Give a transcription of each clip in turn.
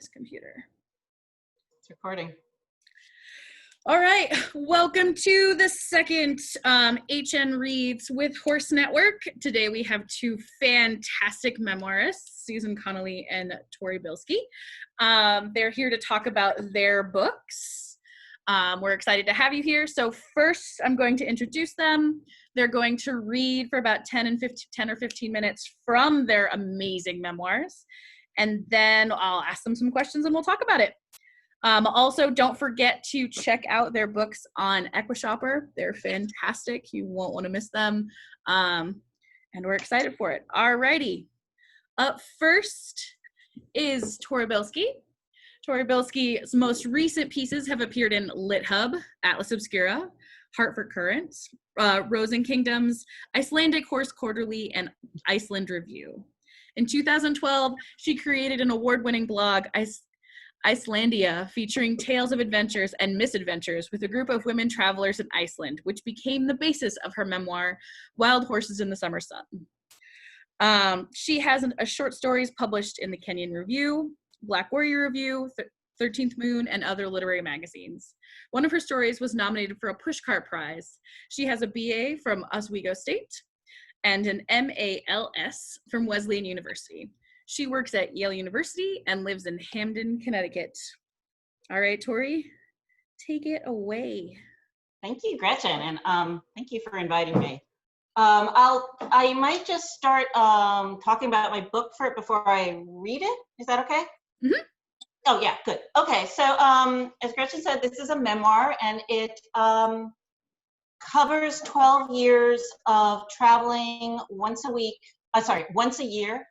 this computer. It's recording. All right, welcome to the second HN Reads with Horse Network. Today we have two fantastic memoirists, Susan Connelly and Tory Bilski. They're here to talk about their books. We're excited to have you here. So first, I'm going to introduce them. They're going to read for about 10 or 15 minutes from their amazing memoirs. And then I'll ask them some questions and we'll talk about it. Also, don't forget to check out their books on EquiShopper. They're fantastic. You won't want to miss them. And we're excited for it. Alrighty. Up first is Tory Bilski. Tory Bilski's most recent pieces have appeared in Lit Hub, Atlas Obscura, Hartford Current, Rosen Kingdoms, Icelandic Horse Quarterly, and Iceland Review. In 2012, she created an award-winning blog, Icelandia, featuring tales of adventures and misadventures with a group of women travelers in Iceland, which became the basis of her memoir, Wild Horses in the Summer Sun. She has short stories published in the Kenyan Review, Black Warrior Review, 13th Moon, and other literary magazines. One of her stories was nominated for a Pushcart Prize. She has a BA from Oswego State and an MALS from Wesleyan University. She works at Yale University and lives in Hamden, Connecticut. All right, Tori, take it away. Thank you, Gretchen, and thank you for inviting me. I might just start talking about my book before I read it. Is that okay? Mm-hmm. Oh yeah, good. Okay, so as Gretchen said, this is a memoir, and it covers 12 years of traveling once a year.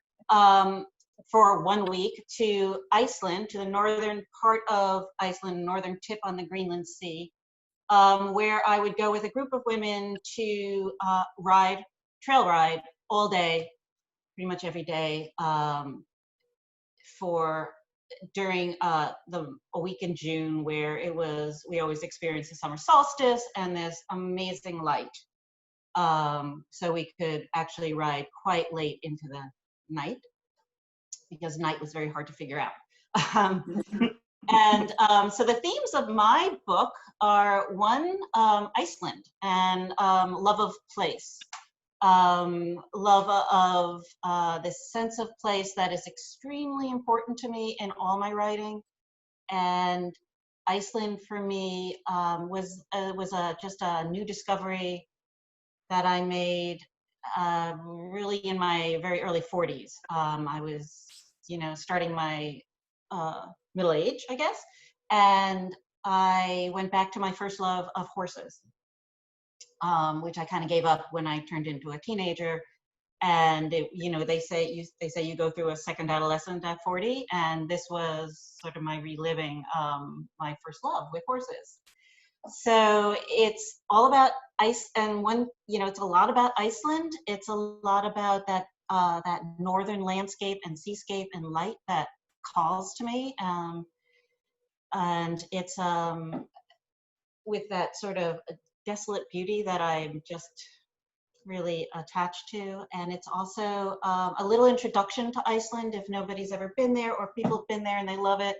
For 1 week to Iceland, to the northern part of Iceland, northern tip on the Greenland Sea, where I would go with a group of women to trail ride all day, pretty much every day, during a week in June, where we always experience the summer solstice and this amazing light. So we could actually ride quite late into the night, because night was very hard to figure out. So the themes of my book are one, Iceland, and love of place, love of this sense of place that is extremely important to me in all my writing. And Iceland for me was just a new discovery that I made really in my very early 40s. I was, starting my middle age, I guess, and I went back to my first love of horses, which I kind of gave up when I turned into a teenager. And they say you go through a second adolescence at 40, and this was sort of my reliving my first love with horses. So it's all about ice, and it's a lot about Iceland. It's a lot about that northern landscape and seascape and light that calls to me, and it's with that sort of desolate beauty that I'm just really attached to. And it's also a little introduction to Iceland if nobody's ever been there, or people have been there and they love it.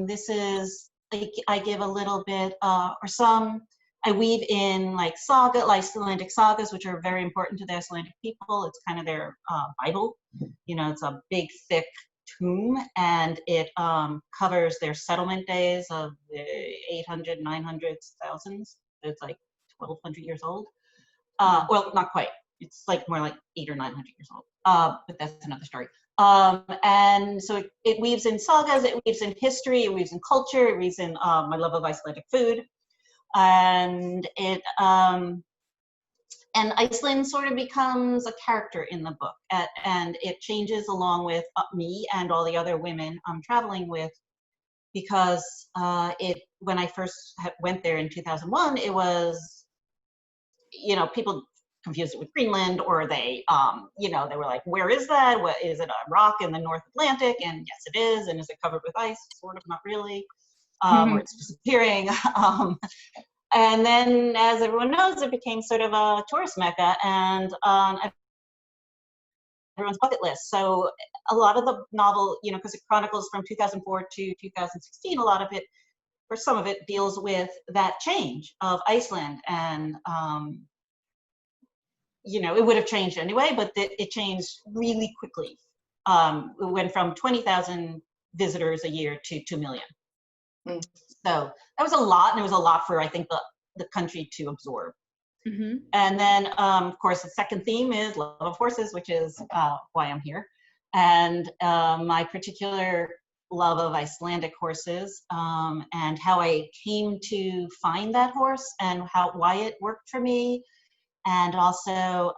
This is, I give a little bit, I weave in like Icelandic sagas, which are very important to the Icelandic people. It's kind of their Bible. It's a big, thick tome, and it covers their settlement days of the 800, 900s, thousands. It's like 1,200 years old. Well, not quite. It's like more like 800 or 900 years old. But that's another story. And so it weaves in sagas, it weaves in history, it weaves in culture, it weaves in my love of Icelandic food. And and Iceland sort of becomes a character in the book, and it changes along with me and all the other women I'm traveling with, because when I first went there in 2001, it was, people confused it with Greenland, or they were like, where is that? What is it, a rock in the North Atlantic? And yes, it is. And is it covered with ice? Sort of, not really. Or it's disappearing. And then, as everyone knows, it became sort of a tourist mecca. And everyone's bucket list. So a lot of the novel, you know, because it chronicles from 2004 to 2016, a lot of it, or some of it, deals with that change of Iceland. And, you know, it would have changed anyway, but it changed really quickly. It went from 20,000 visitors a year to 2 million. So that was a lot, and it was a lot for, I think, the country to absorb. Mm-hmm. And then, of course, the second theme is love of horses, which is why I'm here. And my particular love of Icelandic horses, and how I came to find that horse, and why it worked for me, and also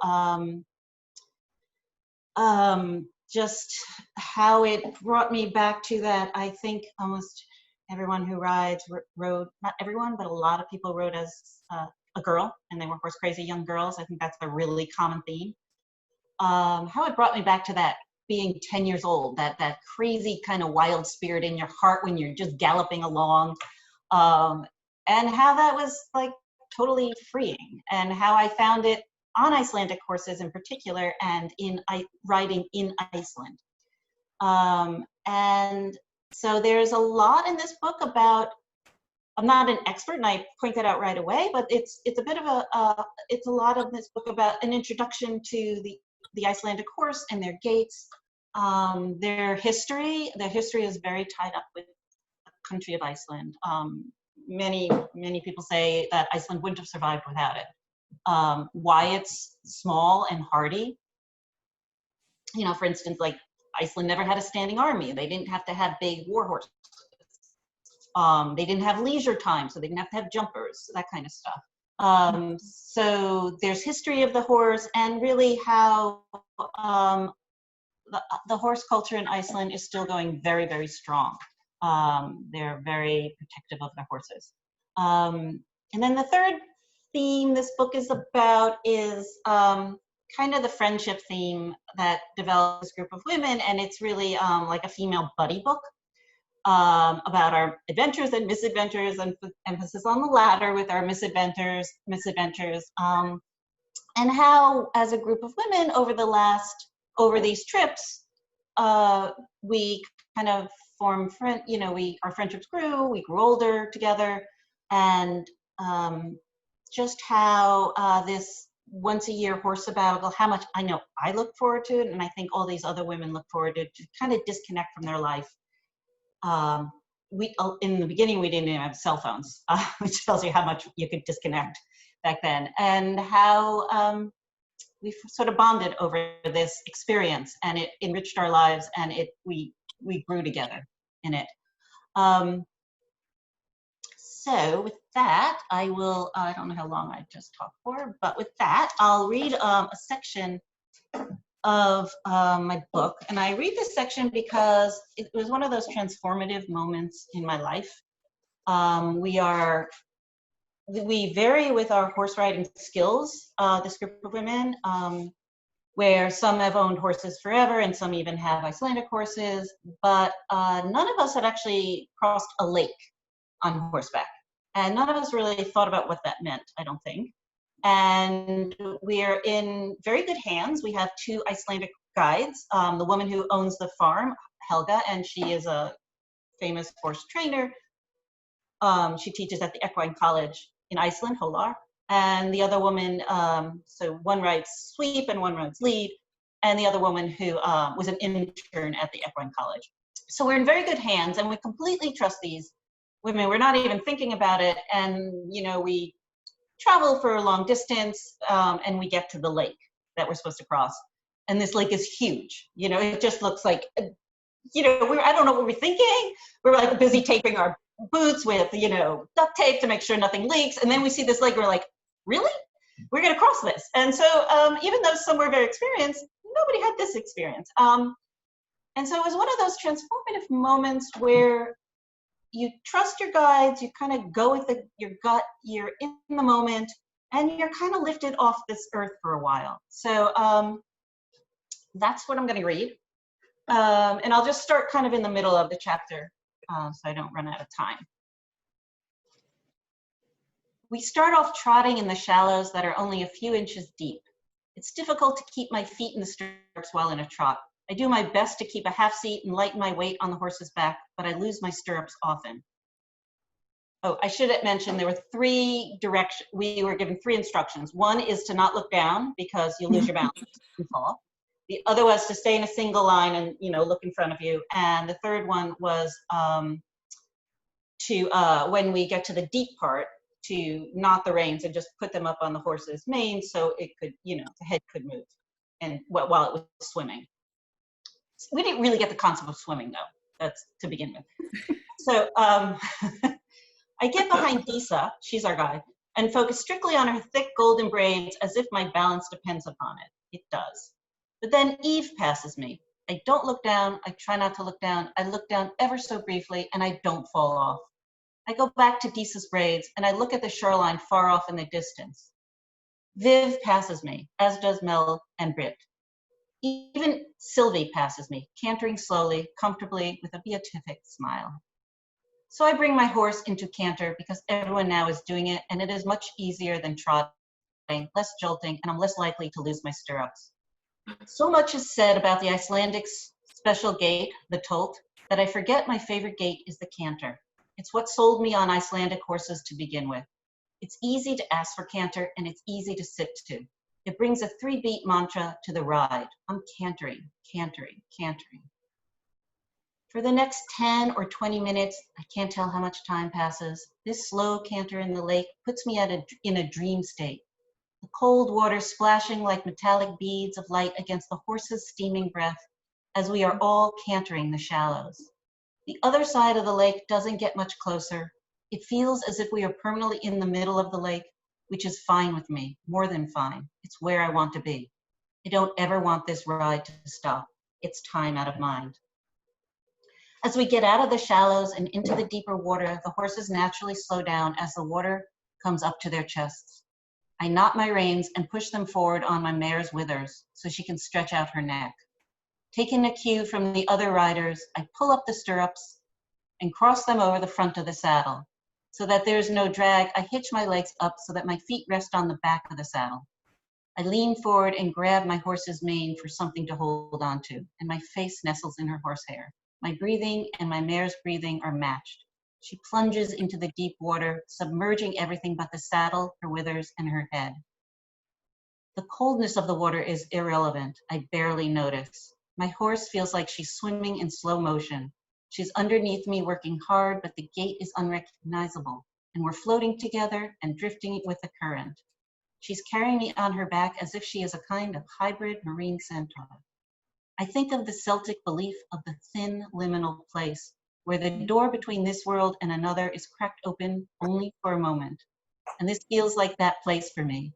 just how it brought me back to that. I think almost everyone who rides rode, not everyone, but a lot of people rode as a girl, and they were horse crazy young girls. I think that's a really common theme. How it brought me back to that being 10 years old, that crazy kind of wild spirit in your heart when you're just galloping along, and how that was like totally freeing, and how I found it on Icelandic horses in particular, and in riding in Iceland. And so there's a lot in this book about, I'm not an expert, and I point that out right away, but it's a bit of it's a lot of this book about an introduction to the Icelandic horse and their gaits, their history. Their history is very tied up with the country of Iceland. Many people say that Iceland wouldn't have survived without it. Why it's small and hardy. You know, for instance, like Iceland never had a standing army. They didn't have to have big war horses. They didn't have leisure time, so they didn't have to have jumpers, that kind of stuff. So there's history of the horse, and really how the horse culture in Iceland is still going very, very strong. They're very protective of their horses. And then the third theme this book is about is kind of the friendship theme that develops this group of women, and it's really like a female buddy book about our adventures and misadventures, and emphasis on the latter with our misadventures, and how as a group of women over these trips, we kind of formed our friendships grew, we grew older together, and just how this once a year horse sabbatical, how much I know I look forward to it, and I think all these other women look forward to kind of disconnect from their life. In the beginning, we didn't even have cell phones, which tells you how much you could disconnect back then, and how we sort of bonded over this experience, and it enriched our lives, and we grew together in it. So with that, I will, I don't know how long I just talked for, but with that, I'll read a section of my book. And I read this section because it was one of those transformative moments in my life. We vary with our horse riding skills, this group of women, where some have owned horses forever and some even have Icelandic horses, but none of us had actually crossed a lake on horseback. And none of us really thought about what that meant, I don't think. And we're in very good hands. We have two Icelandic guides, the woman who owns the farm, Helga, and she is a famous horse trainer. She teaches at the Equine College in Iceland, Hólar. And the other woman, so one rides sweep and one rides lead, and the other woman who was an intern at the Equine College. So we're in very good hands, and we completely trust these women. We're not even thinking about it, and we travel for a long distance, and we get to the lake that we're supposed to cross, and this lake is huge. It just looks like, I don't know what we're thinking. We're like busy taping our boots with duct tape to make sure nothing leaks, and then we see this lake. We're like, really? We're going to cross this? And so even though some were very experienced, nobody had this experience. And so it was one of those transformative moments where you trust your guides, you kind of go with your gut, you're in the moment, and you're kind of lifted off this earth for a while. So that's what I'm going to read. And I'll just start kind of in the middle of the chapter so I don't run out of time. We start off trotting in the shallows that are only a few inches deep. It's difficult to keep my feet in the stirrups while in a trot. I do my best to keep a half seat and lighten my weight on the horse's back, but I lose my stirrups often. Oh, I should have mentioned there were we were given three instructions. One is to not look down because you lose your balance and fall. The other was to stay in a single line and, look in front of you. And the third one was when we get to the deep part, to knot the reins and just put them up on the horse's mane so it could, the head could move and while it was swimming. We didn't really get the concept of swimming though, that's to begin with. So I get behind Disa, she's our guide, and focus strictly on her thick golden braids as if my balance depends upon it. It does. But then Eve passes me. I don't look down, I try not to look down, I look down ever so briefly and I don't fall off. I go back to Disa's braids and I look at the shoreline far off in the distance. Viv passes me, as does Mel and Britt. Even Sylvie passes me, cantering slowly, comfortably, with a beatific smile. So I bring my horse into canter because everyone now is doing it and it is much easier than trotting, less jolting, and I'm less likely to lose my stirrups. So much is said about the Icelandic special gait, the tolt, that I forget my favorite gait is the canter. It's what sold me on Icelandic horses to begin with. It's easy to ask for canter and it's easy to sit to. It brings a 3-beat mantra to the ride. I'm cantering, cantering, cantering. For the next 10 or 20 minutes, I can't tell how much time passes. This slow canter in the lake puts me in a dream state. The cold water splashing like metallic beads of light against the horse's steaming breath as we are all cantering the shallows. The other side of the lake doesn't get much closer. It feels as if we are permanently in the middle of the lake, which is fine with me, more than fine. It's where I want to be. I don't ever want this ride to stop. It's time out of mind. As we get out of the shallows and into the deeper water, the horses naturally slow down as the water comes up to their chests. I knot my reins and push them forward on my mare's withers so she can stretch out her neck. Taking a cue from the other riders, I pull up the stirrups and cross them over the front of the saddle. So that there's no drag, I hitch my legs up so that my feet rest on the back of the saddle. I lean forward and grab my horse's mane for something to hold on to, and my face nestles in her horsehair. My breathing and my mare's breathing are matched. She plunges into the deep water, submerging everything but the saddle, her withers, and her head. The coldness of the water is irrelevant. I barely notice. My horse feels like she's swimming in slow motion. She's underneath me working hard, but the gait is unrecognizable, and we're floating together and drifting with the current. She's carrying me on her back as if she is a kind of hybrid marine centaur. I think of the Celtic belief of the thin liminal place, where the door between this world and another is cracked open only for a moment. And this feels like that place for me,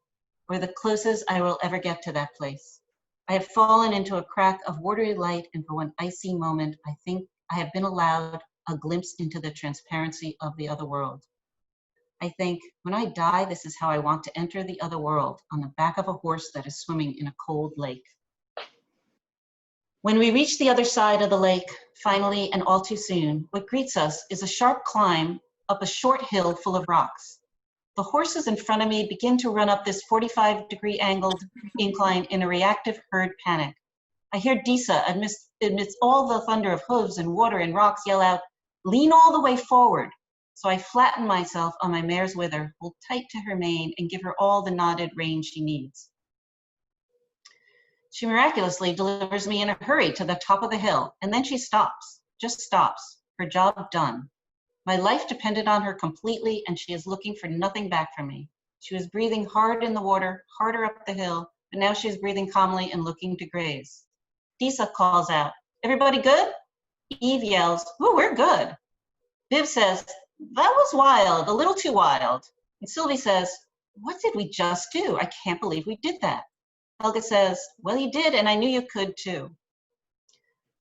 or the closest I will ever get to that place. I have fallen into a crack of watery light, and for one icy moment, I think I have been allowed a glimpse into the transparency of the other world. I think, when I die, this is how I want to enter the other world, on the back of a horse that is swimming in a cold lake. When we reach the other side of the lake, finally and all too soon, what greets us is a sharp climb up a short hill full of rocks. The horses in front of me begin to run up this 45-degree angled incline in a reactive herd panic. I hear Disa, amidst all the thunder of hooves and water and rocks, yell out, "Lean all the way forward." So I flatten myself on my mare's wither, hold tight to her mane, and give her all the knotted rein she needs. She miraculously delivers me in a hurry to the top of the hill, and then she stops, just stops, her job done. My life depended on her completely, and she is looking for nothing back from me. She was breathing hard in the water, harder up the hill, but now she is breathing calmly and looking to graze. Disa calls out, "Everybody good?" Eve yells, "Ooh, we're good." Viv says, "That was wild, a little too wild." And Sylvie says, "What did we just do? I can't believe we did that." Helga says, "Well, you did, and I knew you could too."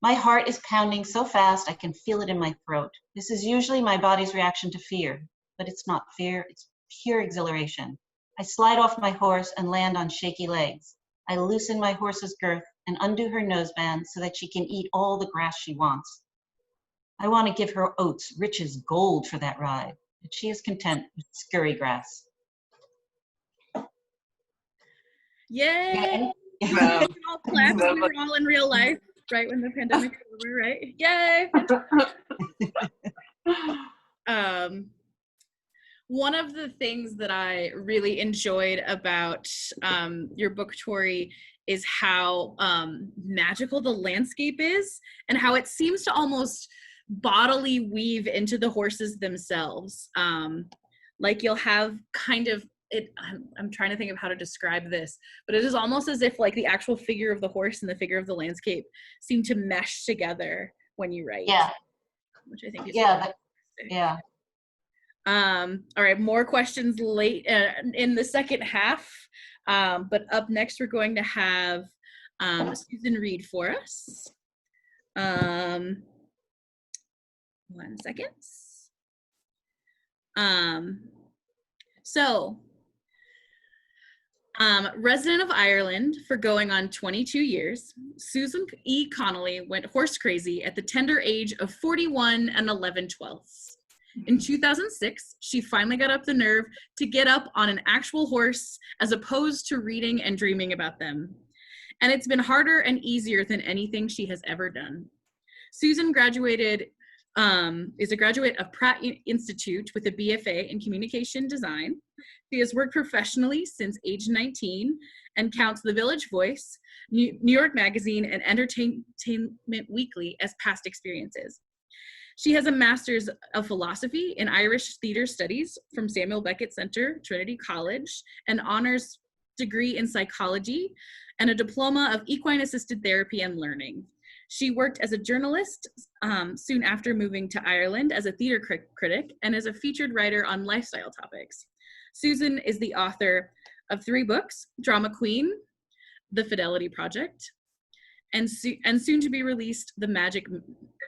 My heart is pounding so fast I can feel it in my throat. This is usually my body's reaction to fear, but it's not fear, it's pure exhilaration. I slide off my horse and land on shaky legs. I loosen my horse's girth and undo her noseband so that she can eat all the grass she wants. I want to give her oats rich as gold for that ride, but she is content with scurry grass. Yay! Yeah. Wow. We can all clap. Love We were all in real life, right when the pandemic was over, right? Yay! One of the things that I really enjoyed about your book, Tori, is how magical the landscape is and how it seems to almost bodily weave into the horses themselves. Like you'll have kind of it. I'm trying to think of how to describe this, but it is almost as if like the actual figure of the horse and the figure of the landscape seem to mesh together when you write. Yeah. Which I think is Yeah. All right, more questions late in the second half. But up next, we're going to have Susan read for us. 1 second. Resident of Ireland for going on 22 years, Susan E. Connelly went horse crazy at the tender age of 41 and 11/12. In 2006, she finally got up the nerve to get up on an actual horse as opposed to reading and dreaming about them. And it's been harder and easier than anything she has ever done. Susan is a graduate of Pratt Institute with a BFA in communication design. She has worked professionally since age 19 and counts The Village Voice, New York Magazine, and Entertainment Weekly as past experiences. She has a master's of philosophy in Irish theater studies from Samuel Beckett Center, Trinity College, an honors degree in psychology, and a diploma of equine assisted therapy and learning. She worked as a journalist soon after moving to Ireland as a theater critic and as a featured writer on lifestyle topics. Susan is the author of 3 books, Drama Queen, The Fidelity Project, and soon to be released, The Magic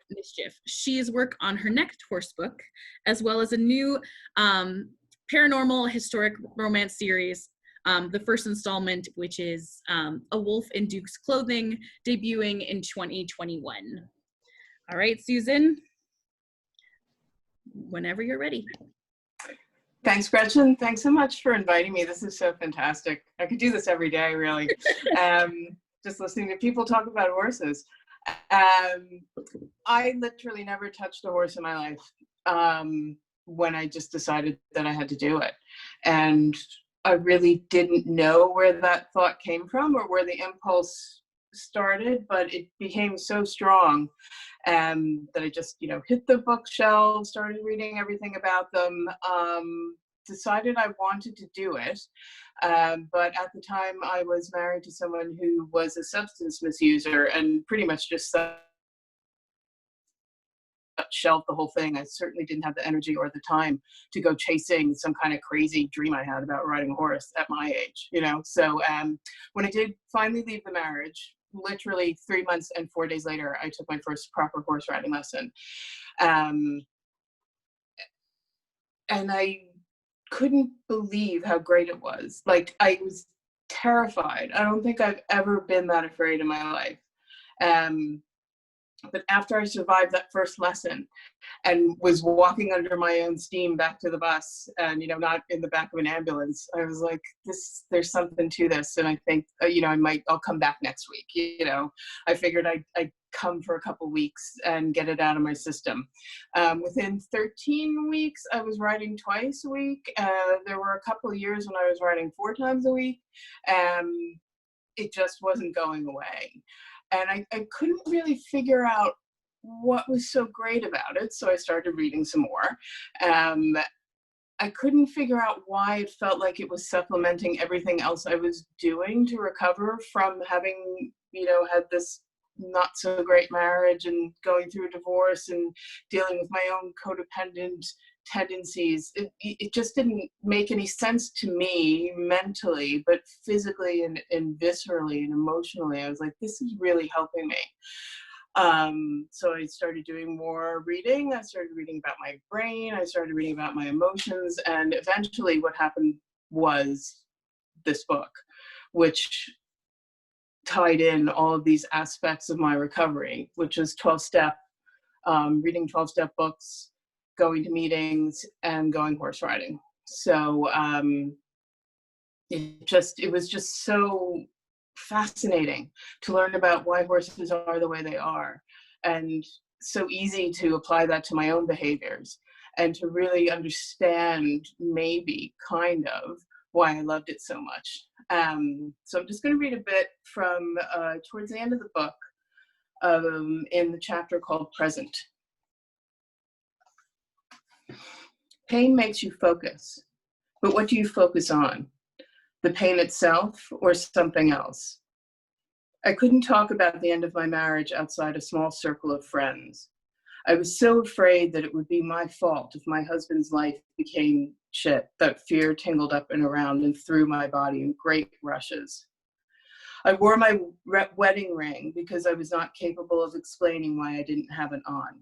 Mischief. She has worked on her next horse book, as well as a new paranormal historic romance series, the first installment, which is A Wolf in Duke's Clothing, debuting in 2021. All right, Susan, whenever you're ready. Thanks, Gretchen. Thanks so much for inviting me. This is so fantastic. I could do this every day, really. Just listening to people talk about horses. I literally never touched a horse in my life when I just decided that I had to do it. And I really didn't know where that thought came from or where the impulse started, but it became so strong that I just, hit the bookshelf, started reading everything about them, decided I wanted to do it. But at the time I was married to someone who was a substance misuser and pretty much just shelved the whole thing. I certainly didn't have the energy or the time to go chasing some kind of crazy dream I had about riding a horse at my age, So when I did finally leave the marriage, literally 3 months and 4 days later, I took my first proper horse riding lesson. And I couldn't believe how great it was. Like, I was terrified. I don't think I've ever been that afraid in my life. But after I survived that first lesson and was walking under my own steam back to the bus and, not in the back of an ambulance, I was like, there's something to this. And I think, I'll come back next week. I figured I'd come for a couple weeks and get it out of my system. Within 13 weeks, I was riding twice a week. There were a couple of years when I was riding 4 times a week. It just wasn't going away. And I couldn't really figure out what was so great about it, so I started reading some more. I couldn't figure out why it felt like it was supplementing everything else I was doing to recover from having, had this not so great marriage and going through a divorce and dealing with my own codependent tendencies. It just didn't make any sense to me mentally, but physically and viscerally and emotionally, I was like, this is really helping me. So I started doing more reading. I started reading about my brain. I started reading about my emotions. And eventually what happened was this book, which tied in all of these aspects of my recovery, which is 12-step, reading 12-step books, going to meetings, and going horse riding. So it was just so fascinating to learn about why horses are the way they are, and so easy to apply that to my own behaviors and to really understand, maybe kind of, why I loved it so much. So I'm just going to read a bit from towards the end of the book, in the chapter called Present. Pain makes you focus, but what do you focus on? The pain itself or something else? I couldn't talk about the end of my marriage outside a small circle of friends. I was so afraid that it would be my fault if my husband's life became shit, that fear tingled up and around and through my body in great rushes. I wore my wedding ring because I was not capable of explaining why I didn't have it on.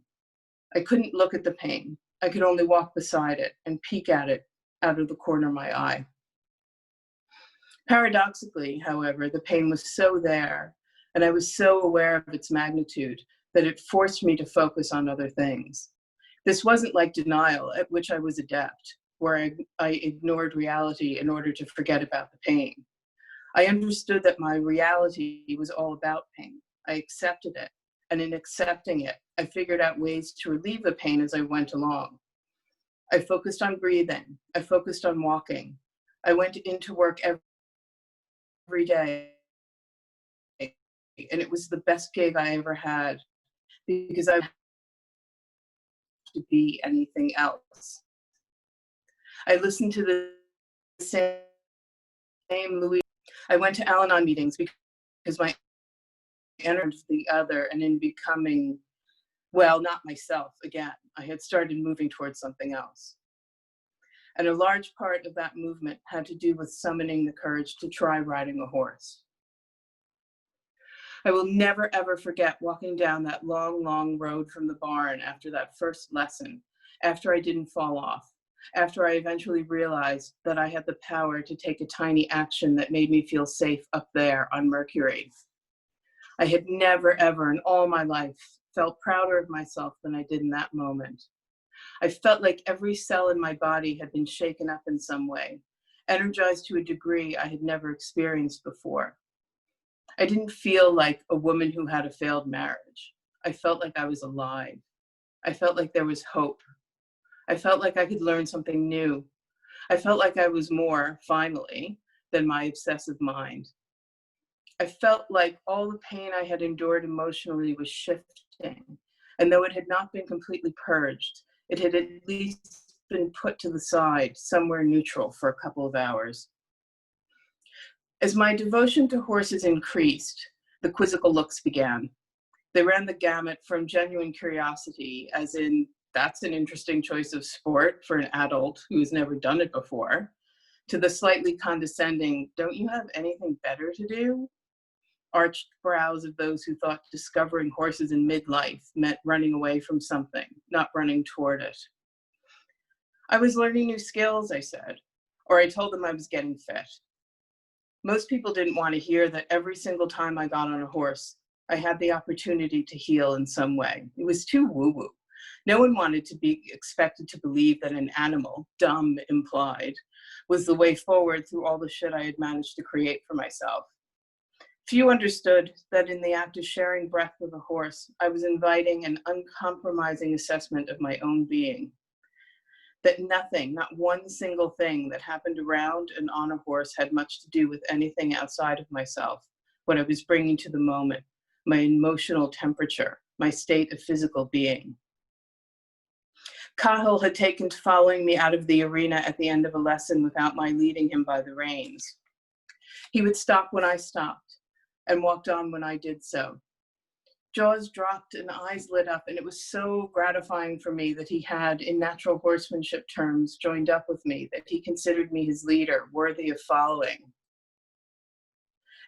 I couldn't look at the pain. I could only walk beside it and peek at it out of the corner of my eye. Paradoxically, however, the pain was so there, and I was so aware of its magnitude that it forced me to focus on other things. This wasn't like denial, at which I was adept, where I ignored reality in order to forget about the pain. I understood that my reality was all about pain. I accepted it, and in accepting it, I figured out ways to relieve the pain as I went along. I focused on breathing. I focused on walking. I went into work every day, and it was the best gig I ever had because I wanted to be anything else. I listened to the same Louis. I went to Al-Anon meetings because my energy was the other, and in becoming, well, not myself again, I had started moving towards something else. And a large part of that movement had to do with summoning the courage to try riding a horse. I will never, ever forget walking down that long, long road from the barn after that first lesson, after I didn't fall off, after I eventually realized that I had the power to take a tiny action that made me feel safe up there on Mercury. I had never, ever in all my life felt prouder of myself than I did in that moment. I felt like every cell in my body had been shaken up in some way, energized to a degree I had never experienced before. I didn't feel like a woman who had a failed marriage. I felt like I was alive. I felt like there was hope. I felt like I could learn something new. I felt like I was more, finally, than my obsessive mind. I felt like all the pain I had endured emotionally was shifting, and though it had not been completely purged, it had at least been put to the side, somewhere neutral for a couple of hours. As my devotion to horses increased, the quizzical looks began. They ran the gamut from genuine curiosity, as in, that's an interesting choice of sport for an adult who's never done it before, to the slightly condescending, don't you have anything better to do? Arched brows of those who thought discovering horses in midlife meant running away from something, not running toward it. I was learning new skills, I said, or I told them I was getting fit. Most people didn't want to hear that every single time I got on a horse, I had the opportunity to heal in some way. It was too woo-woo. No one wanted to be expected to believe that an animal, dumb implied, was the way forward through all the shit I had managed to create for myself. Few understood that in the act of sharing breath with a horse, I was inviting an uncompromising assessment of my own being. That nothing, not one single thing that happened around and on a horse had much to do with anything outside of myself, what I was bringing to the moment, my emotional temperature, my state of physical being. Cahill had taken to following me out of the arena at the end of a lesson without my leading him by the reins. He would stop when I stopped and walked on when I did so. Jaws dropped and eyes lit up, and it was so gratifying for me that he had, in natural horsemanship terms, joined up with me, that he considered me his leader, worthy of following.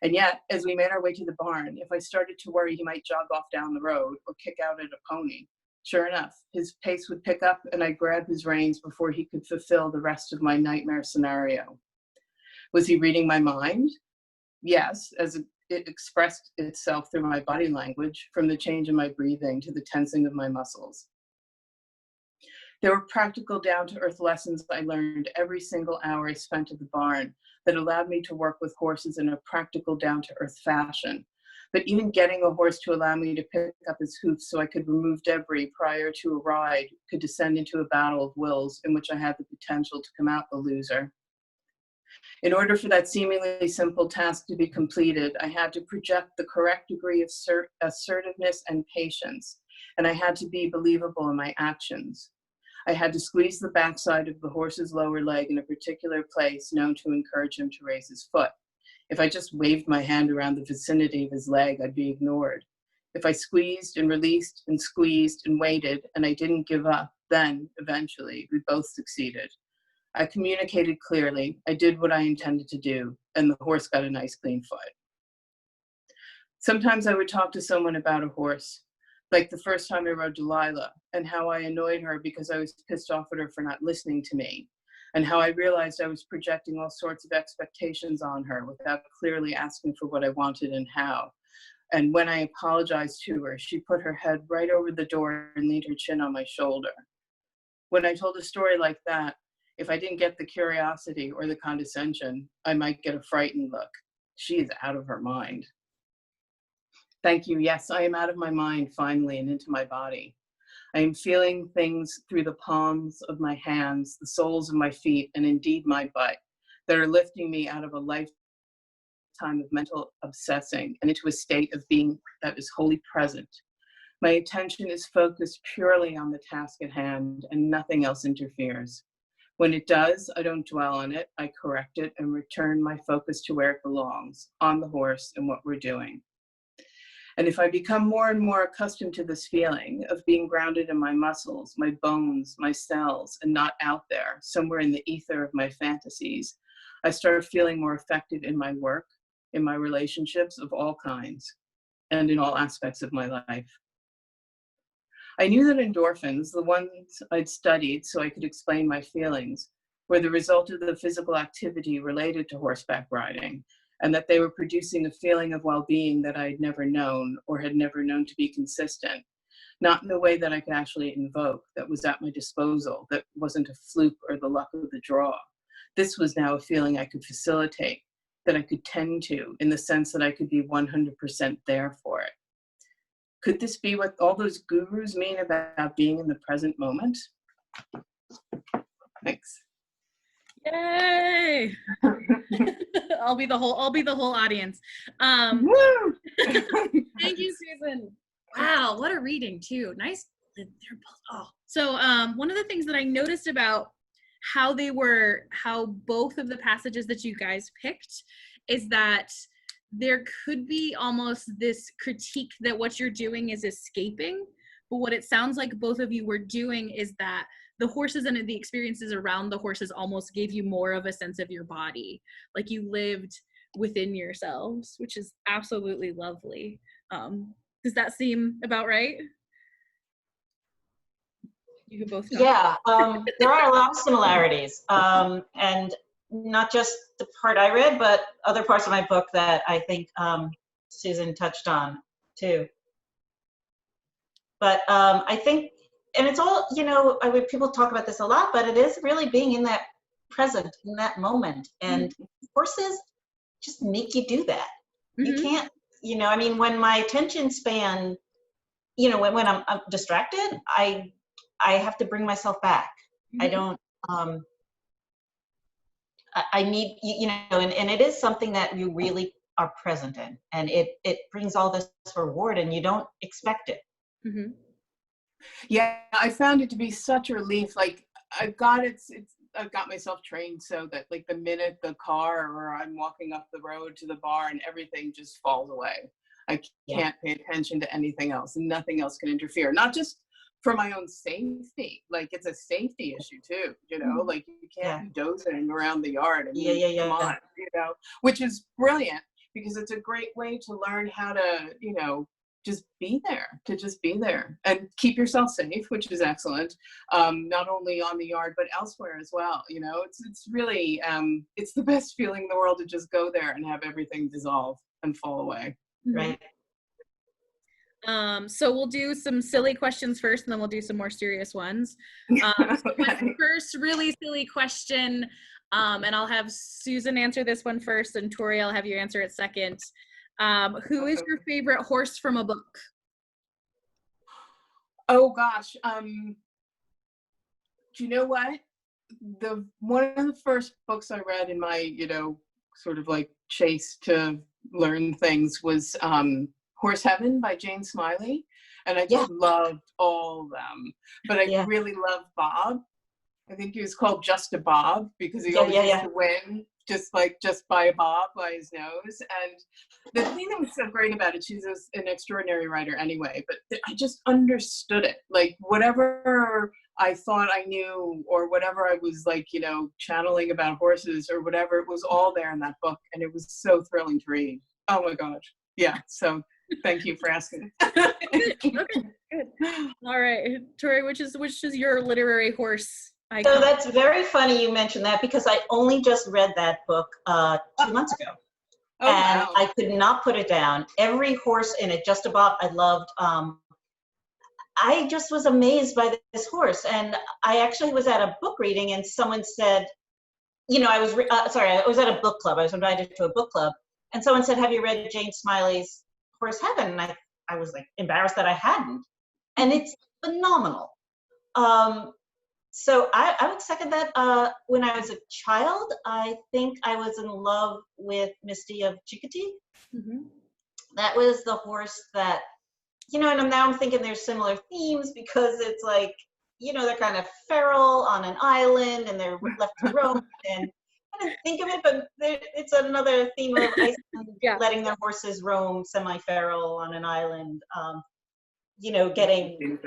And yet, as we made our way to the barn, if I started to worry he might jog off down the road or kick out at a pony, sure enough, his pace would pick up and I'd grab his reins before he could fulfill the rest of my nightmare scenario. Was he reading my mind? Yes, as it expressed itself through my body language, from the change in my breathing to the tensing of my muscles. There were practical, down-to-earth lessons I learned every single hour I spent at the barn, that allowed me to work with horses in a practical, down-to-earth fashion. But even getting a horse to allow me to pick up his hoofs so I could remove debris prior to a ride could descend into a battle of wills in which I had the potential to come out the loser. In order for that seemingly simple task to be completed, I had to project the correct degree of assertiveness and patience, and I had to be believable in my actions. I had to squeeze the backside of the horse's lower leg in a particular place known to encourage him to raise his foot. If I just waved my hand around the vicinity of his leg, I'd be ignored. If I squeezed and released and squeezed and waited and I didn't give up, then, eventually, we both succeeded. I communicated clearly, I did what I intended to do, and the horse got a nice clean foot. Sometimes I would talk to someone about a horse, like the first time I rode Delilah, and how I annoyed her because I was pissed off at her for not listening to me, and how I realized I was projecting all sorts of expectations on her without clearly asking for what I wanted and how. And when I apologized to her, she put her head right over the door and leaned her chin on my shoulder. When I told a story like that, if I didn't get the curiosity or the condescension, I might get a frightened look. She is out of her mind. Thank you. Yes, I am out of my mind finally and into my body. I am feeling things through the palms of my hands, the soles of my feet, and indeed my butt that are lifting me out of a lifetime of mental obsessing and into a state of being that is wholly present. My attention is focused purely on the task at hand and nothing else interferes. When it does, I don't dwell on it, I correct it and return my focus to where it belongs, on the horse and what we're doing. And if I become more and more accustomed to this feeling of being grounded in my muscles, my bones, my cells, and not out there, somewhere in the ether of my fantasies, I start feeling more effective in my work, in my relationships of all kinds, and in all aspects of my life. I knew that endorphins, the ones I'd studied so I could explain my feelings, were the result of the physical activity related to horseback riding, and that they were producing a feeling of well-being that I had never known or had never known to be consistent, not in the way that I could actually invoke, that was at my disposal, that wasn't a fluke or the luck of the draw. This was now a feeling I could facilitate, that I could tend to, in the sense that I could be 100% there for it. Could this be what all those gurus mean about being in the present moment? Thanks. Yay! I'll be the whole audience. Thank you, Susan. Wow, what a reading too. Nice. So one of the things that I noticed about how both of the passages that you guys picked is that there could be almost this critique that what you're doing is escaping, but what it sounds like both of you were doing is that the horses and the experiences around the horses almost gave you more of a sense of your body, like you lived within yourselves, which is absolutely lovely. Does that seem about right? You can both talk. Yeah, there are a lot of similarities, and not just the part I read, but other parts of my book that I think Susan touched on too. But I think, and it's all, I mean, people talk about this a lot, but it is really being in that present, in that moment. And horses just make you do that. You can't, I mean, when my attention span, when I'm distracted, I have to bring myself back. I don't, I need, and it is something that you really are present in, and it brings all this reward and you don't expect it. Yeah, I found it to be such a relief. Like I've got myself trained so that like the minute the car or I'm walking up the road to the bar and everything just falls away. I can't pay attention to anything else and nothing else can interfere. Not just for my own safety, like it's a safety issue too, like you can't be dozing around the yard and come on, which is brilliant because it's a great way to learn how to, just be there and keep yourself safe, which is excellent. Not only on the yard, but elsewhere as well. It's really, it's the best feeling in the world to just go there and have everything dissolve and fall away. Right. So we'll do some silly questions first, and then we'll do some more serious ones. So my first really silly question, and I'll have Susan answer this one first, and Tori, I'll have you answer it second. Who is your favorite horse from a book? Oh gosh, do you know what? One of the first books I read in my, sort of like chase to learn things was Horse Heaven by Jane Smiley. And I just loved all of them. But I really loved Bob. I think he was called Just a Bob because he always used to win, just by a bob by his nose. And the thing that was so great about it, she's an extraordinary writer anyway, but I just understood it. Like whatever I thought I knew or whatever I was like, channeling about horses or whatever, it was all there in that book. And it was so thrilling to read. Oh my gosh. Yeah. So thank you for asking. Okay, good. All right. Tori, which is your literary horse icon? So that's very funny you mentioned that because I only just read that book 2 months ago. Oh, and wow. I could not put it down. Every horse in it, Just a Bob, I loved. I just was amazed by this horse. And I actually was at a book reading and someone said, I was at a book club. I was invited to a book club. And someone said, have you read Jane Smiley's Horse Heaven? And I was like embarrassed that I hadn't. And it's phenomenal. So I would second that. When I was a child, I think I was in love with Misty of Chickadee. Mm-hmm. That was the horse that, and now I'm thinking there's similar themes because it's like, they're kind of feral on an island and they're left to roam. And I didn't think of it, but it's another theme of Iceland letting their horses roam semi-feral on an island, getting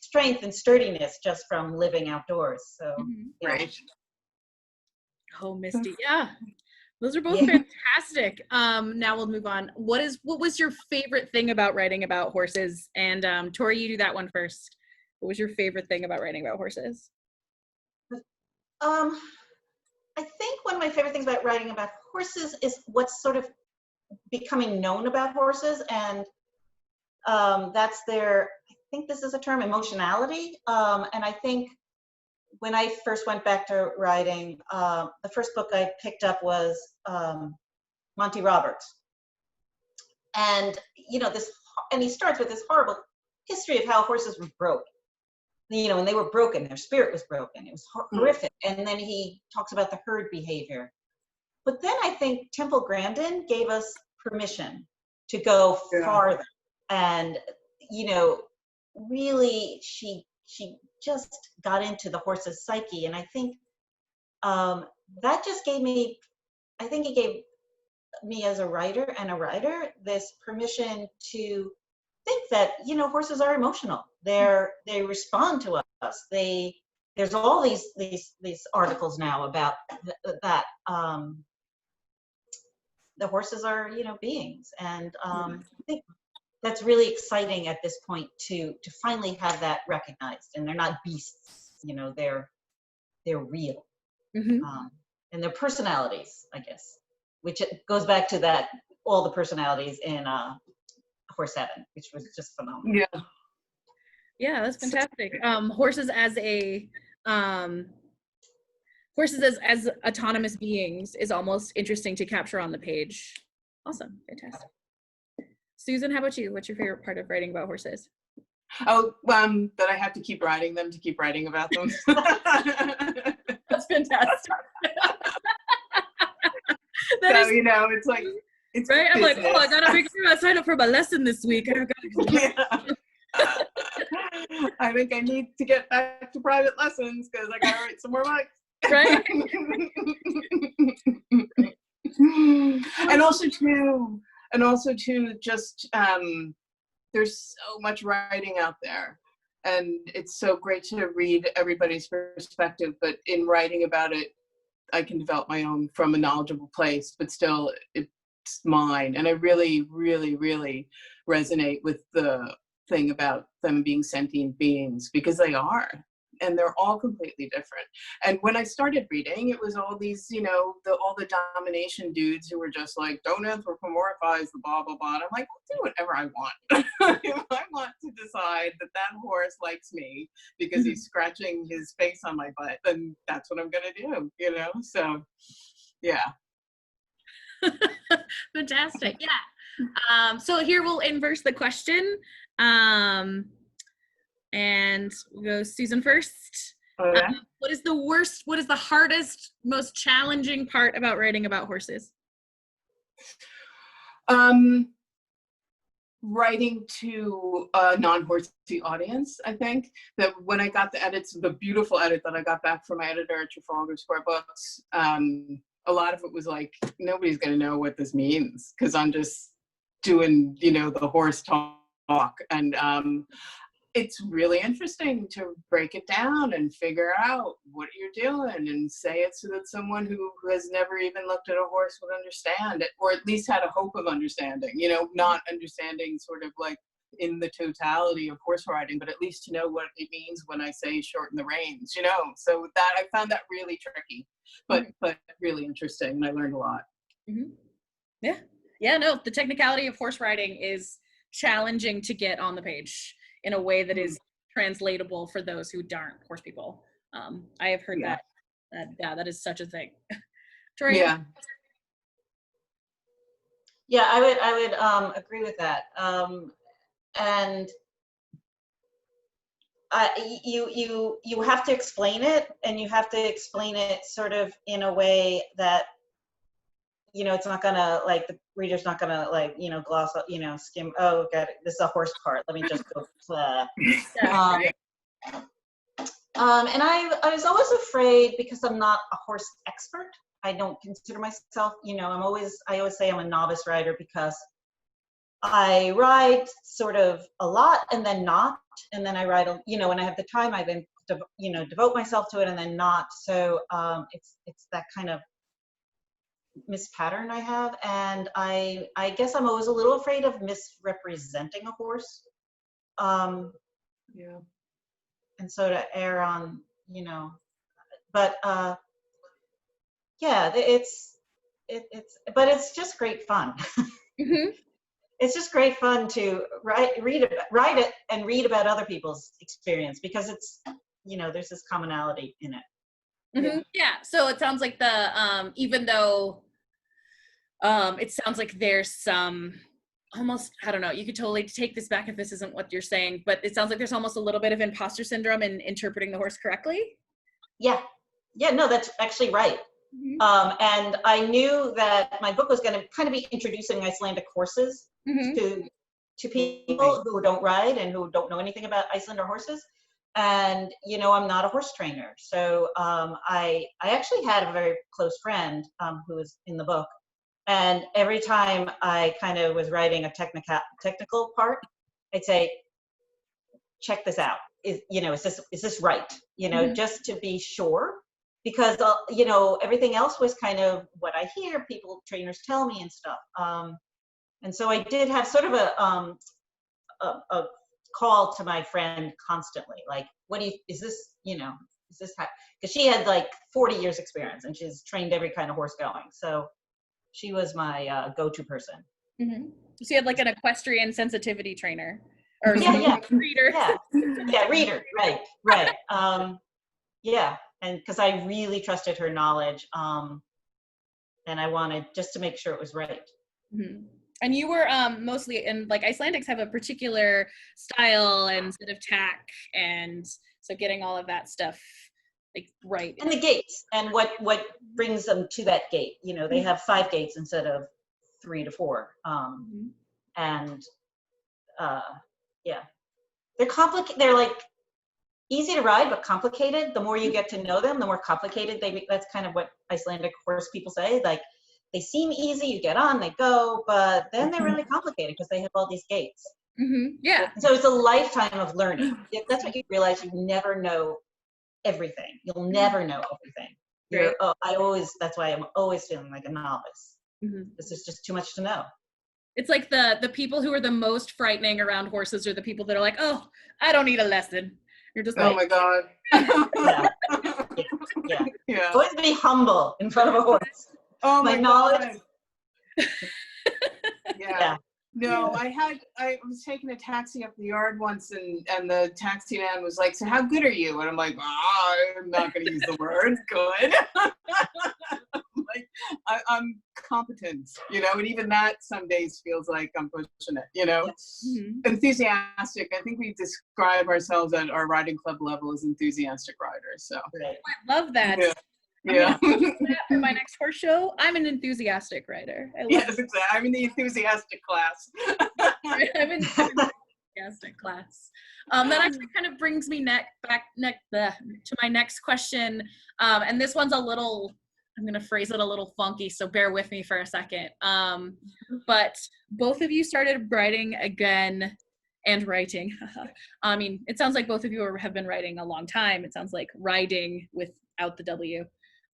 strength and sturdiness just from living outdoors. So, Right. Oh, Misty. Yeah. Those are both fantastic. Now we'll move on. What was your favorite thing about writing about horses? And Tori, you do that one first. What was your favorite thing about writing about horses? I think one of my favorite things about writing about horses is what's sort of becoming known about horses, and that's their, I think this is a term, emotionality. And I think when I first went back to writing, the first book I picked up was Monty Roberts. And, and he starts with this horrible history of how horses were broke. When they were broken, their spirit was broken. It was horrific. And then he talks about the herd behavior. But then I think Temple Grandin gave us permission to go farther. And, really she just got into the horse's psyche. And I think that just gave me, it gave me as a writer this permission to think that, horses are emotional. They respond to us. There's all these articles now about that. The horses are, beings. And I think that's really exciting at this point to finally have that recognized. And they're not beasts, they're real. Mm-hmm. And their personalities, I guess, which goes back to that, all the personalities in Horse Heaven, which was just phenomenal. Yeah, that's fantastic. Horses as autonomous beings is almost interesting to capture on the page. Awesome, fantastic. Susan, how about you? What's your favorite part of writing about horses? Oh, that I have to keep writing them to keep writing about them. That's fantastic. It's like, it's right. I'm business. like, I gotta make sure I sign up for my lesson this week. I think I need to get back to private lessons because I gotta write some more books. Right. and also too, just there's so much writing out there, and it's so great to read everybody's perspective. But in writing about it, I can develop my own from a knowledgeable place, but still it's mine. And I really, really, really resonate with the thing about them being sentient beings, because they are. and they're all completely different. And when I started reading, it was all these, all the domination dudes who were just like, don't anthropomorphize the blah, blah, blah. And I'm like, I'll do whatever I want. If I want to decide that horse likes me because he's scratching his face on my butt, then that's what I'm going to do, So, yeah. Fantastic. Yeah. So here we'll inverse the question. And we'll go Susan first. Okay. What is the hardest, most challenging part about writing about horses? Writing to a non-horsey audience. I think that when I got the beautiful edit that I got back from my editor at Trafalgar Square Books, a lot of it was like, nobody's going to know what this means because I'm just doing, the horse talk. And it's really interesting to break it down and figure out what you're doing and say it so that someone who has never even looked at a horse would understand it, or at least had a hope of understanding, not understanding sort of like in the totality of horse riding, but at least to know what it means when I say shorten the reins, So that I found that really tricky, but really interesting, and I learned a lot. Mm-hmm. Yeah, no, the technicality of horse riding is challenging to get on the page in a way that is translatable for those who aren't horse people. I have heard that is such a thing. Tori? Yeah, I would agree with that. And you have to explain it, and you have to explain it sort of in a way that, it's not gonna, like, the reader's not gonna, like, gloss up, skim, oh, got it, this is a horse part, let me just go. And I was always afraid, because I'm not a horse expert. I don't consider myself, I always say I'm a novice rider, because I ride sort of a lot and then not, and then I ride, when I have the time, I then, devote myself to it and then not. So it's that kind of mispattern I have, and I guess I'm always a little afraid of misrepresenting a horse. Yeah. And so to err on, but yeah, but it's just great fun. Mm-hmm. It's just great fun to write it and read about other people's experience, because it's, there's this commonality in it. Mm-hmm. Yeah. So it sounds like even though it sounds like there's some almost, I don't know, you could totally take this back if this isn't what you're saying, but it sounds like there's almost a little bit of imposter syndrome in interpreting the horse correctly. Yeah, no, that's actually right. Mm-hmm. And I knew that my book was going to kind of be introducing Icelandic horses to people who don't ride and who don't know anything about Iceland or horses. And, I'm not a horse trainer. So I actually had a very close friend who was in the book. And every time I kind of was writing a technical part, I'd say, check this out. Is this right? Just to be sure, because, everything else was kind of what I hear trainers tell me and stuff. And so I did have sort of a call to my friend constantly, like, is this because she had like 40 years experience and she's trained every kind of horse going. So she was my go-to person. Mm-hmm. So you had like an equestrian sensitivity trainer, or reader. Reader, right. And because I really trusted her knowledge, and I wanted just to make sure it was right. Mm-hmm. And you were mostly like Icelandics have a particular style and set of tack, and so getting all of that stuff like right. And the gaits, and what brings them to that gait. They have 5 gaits instead of 3 to 4. And they're complicated. They're like easy to ride, but complicated. The more you get to know them, the more complicated they make. That's kind of what Icelandic horse people say. Like, they seem easy, you get on, they go, but then they're really complicated because they have all these gaits. Mm-hmm. Yeah. So it's a lifetime of learning. That's what you realize. You never know everything. You'll never know everything. That's why I'm always feeling like a novice. Mm-hmm. This is just too much to know. It's like the people who are the most frightening around horses are the people that are like, oh, I don't need a lesson. You're just Oh like, my God. Yeah. Yeah. Yeah. Always be humble in front of a horse. Oh My my knowledge. God. Yeah. Yeah. No, I was taking a taxi up the yard once, and the taxi man was like, "So how good are you?" And I'm like, I'm not going to use the word good. Like, I'm competent, and even that some days feels like I'm pushing it, Mhm. Enthusiastic. I think we describe ourselves at our riding club level as enthusiastic riders. So Right. I love that. yeah. I'm Yeah. gonna use that for my next horse show. I'm an enthusiastic rider. I love Yes, exactly. I'm in the enthusiastic class. it. I'm in the enthusiastic class. That actually kind of brings me to my next question. And this one's I'm going to phrase it a little funky, so bear with me for a second. But both of you started writing again and writing. I mean, it sounds like both of you have been writing a long time. It sounds like riding without the W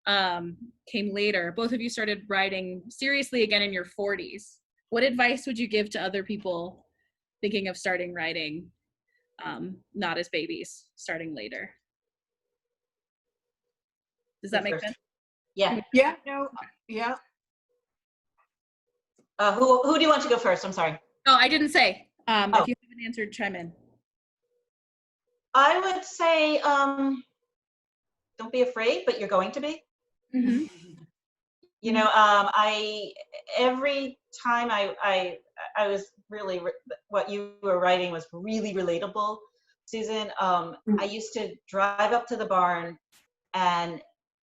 came later. Both of you started writing seriously again in your 40s. What advice would you give to other people thinking of starting writing, not as babies, starting later? Does that make sense? Yeah. Yeah. No. Yeah. Who do you want to go first? I'm sorry. Oh, I didn't say. Oh. If you haven't answered, chime in. I would say, don't be afraid, but you're going to be. Mm-hmm. Every time I was really, what you were writing was really relatable, Susan. I used to drive up to the barn and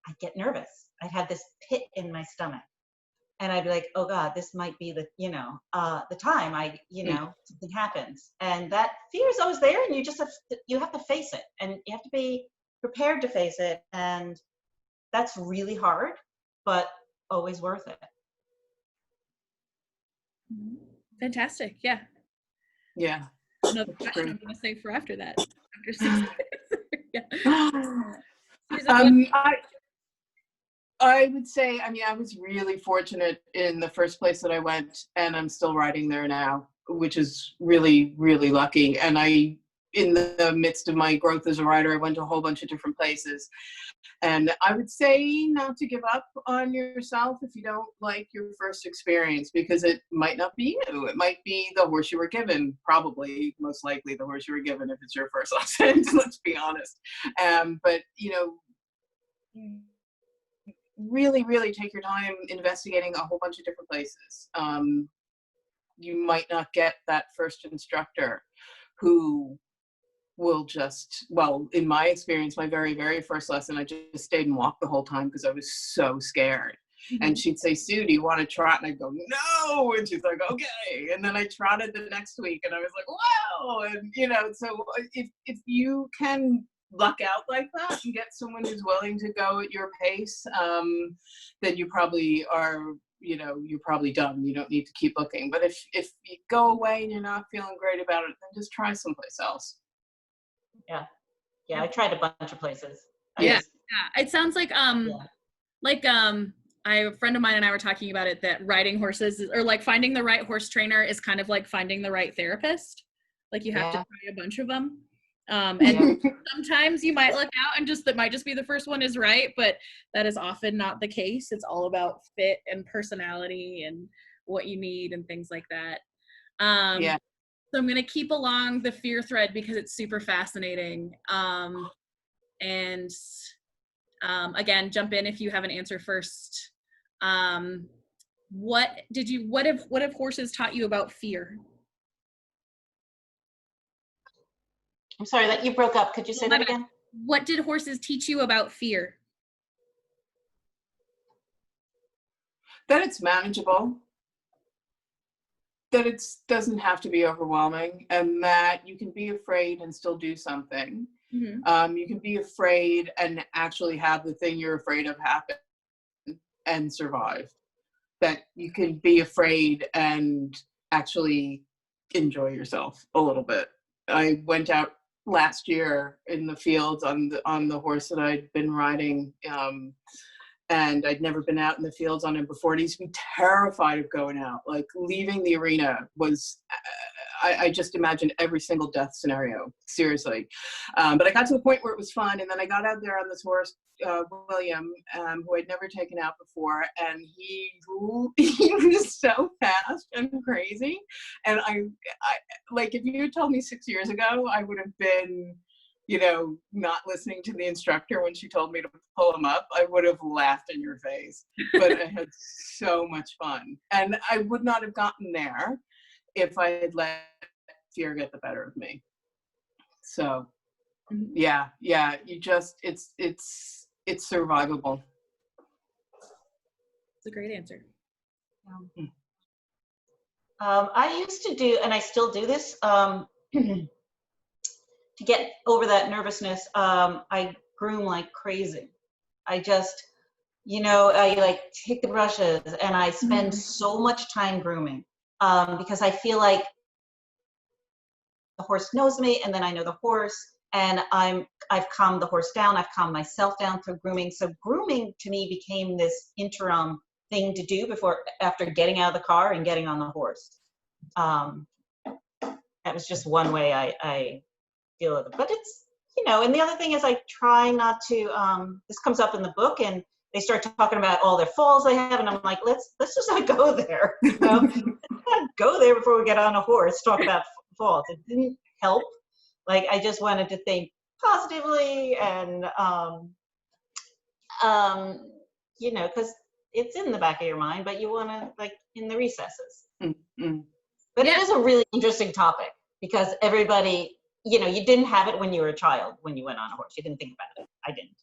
I'd get nervous. I'd have this pit in my stomach and I'd be like, oh God, this might be the time something happens. And that fear is always there, and you have to face it, and you have to be prepared to face it. And that's really hard, but always worth it. Fantastic. Yeah. Yeah. Another That's question great. I'm going to say for after that. After 6 yeah. I would say, I was really fortunate in the first place that I went, and I'm still riding there now, which is really, really lucky. And in the midst of my growth as a rider, I went to a whole bunch of different places. And I would say not to give up on yourself if you don't like your first experience, because it might not be you. It might be the horse you were given, probably, most likely the horse you were given if it's your first lesson, let's be honest. But, really, really take your time investigating a whole bunch of different places. You might not get that first instructor who will in my experience, my very, very first lesson, I just stayed and walked the whole time because I was so scared. Mm-hmm. And she'd say, Sue, do you want to trot? And I'd go, no. And she's like, okay. And then I trotted the next week and I was like, wow. And, so if you can luck out like that and get someone who's willing to go at your pace, then you probably are, you're probably done. You don't need to keep looking. But if you go away and you're not feeling great about it, then just try someplace else. Yeah, I tried a bunch of places. Yeah. It sounds like a friend of mine and I were talking about it, that riding horses, or like finding the right horse trainer, is kind of like finding the right therapist. Like you have to try a bunch of them. And sometimes you might look out and that might just be the first one is right, but that is often not the case. It's all about fit and personality and what you need and things like that. So I'm going to keep along the fear thread because it's super fascinating. Again, jump in if you have an answer first. What have horses taught you about fear? I'm sorry that you broke up. Could you say that again? What did horses teach you about fear? That it's manageable, that it doesn't have to be overwhelming, and that you can be afraid and still do something. Mm-hmm. You can be afraid and actually have the thing you're afraid of happen and survive. That you can be afraid and actually enjoy yourself a little bit. I went out last year in the fields on the horse that I'd been riding, and I'd never been out in the fields on him before. And he used to be terrified of going out. Like leaving the arena was, I just imagined every single death scenario, seriously. But I got to the point where it was fun, and then I got out there on this horse, William, who I'd never taken out before, and he was so fast and crazy. And I like, if you had told me 6 years ago, I would have been, you know, not listening to the instructor when she told me to pull him up, I would have laughed in your face. But I had so much fun. And I would not have gotten there if I had let fear get the better of me. So yeah, you just, it's survivable. It's a great answer. I used to do, and I still do this, to get over that nervousness, I groom like crazy. I just, you know, I like take the brushes and I spend so much time grooming, because I feel like the horse knows me, and then I know the horse, and I've calmed the horse down, I've calmed myself down through grooming. So grooming to me became this interim thing to do after getting out of the car and getting on the horse. That was just one way I deal with it. But it's, you know, and the other thing is I try not to, this comes up in the book, and they start talking about all their falls they have, and I'm like, let's just not go there, you know? Let's not go there before we get on a horse, talk about falls. It didn't help. Like, I just wanted to think positively, and, you know, because it's in the back of your mind, but you want to, like, in the recesses. But it is a really interesting topic, because everybody, you know, you didn't have it when you were a child, when you went on a horse. You didn't think about it. I didn't.